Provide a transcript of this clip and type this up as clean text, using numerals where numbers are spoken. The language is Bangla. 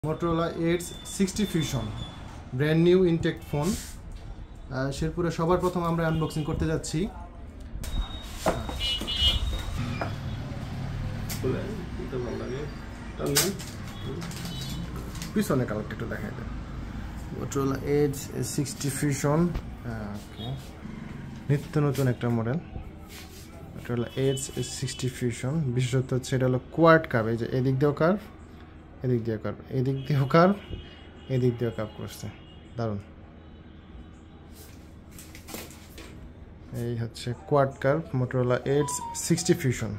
Motorola Edge 60 Fusion brand new intake phone শেরপুরে সবার প্রথম আমরা আনবক্সিং করতে যাচ্ছি। পিছনে কালারটা একটু দেখাই দেন। Motorola Edge 60 Fusion নিত্য নতুন একটা মডেল। Motorola Edge 60 Fusion বিশেষত হচ্ছে এটা হলো কোয়াড কার্ভ, এই যে এদিক দিয়েও কার্ভ, এদিক দিয়ে কার্ভ, এদিক দিয়েও কার্ভ, এদিক দিয়েও কার্ভ করছে, দারুণ। এই হচ্ছে quad curve Motorola Edge 60 Fusion।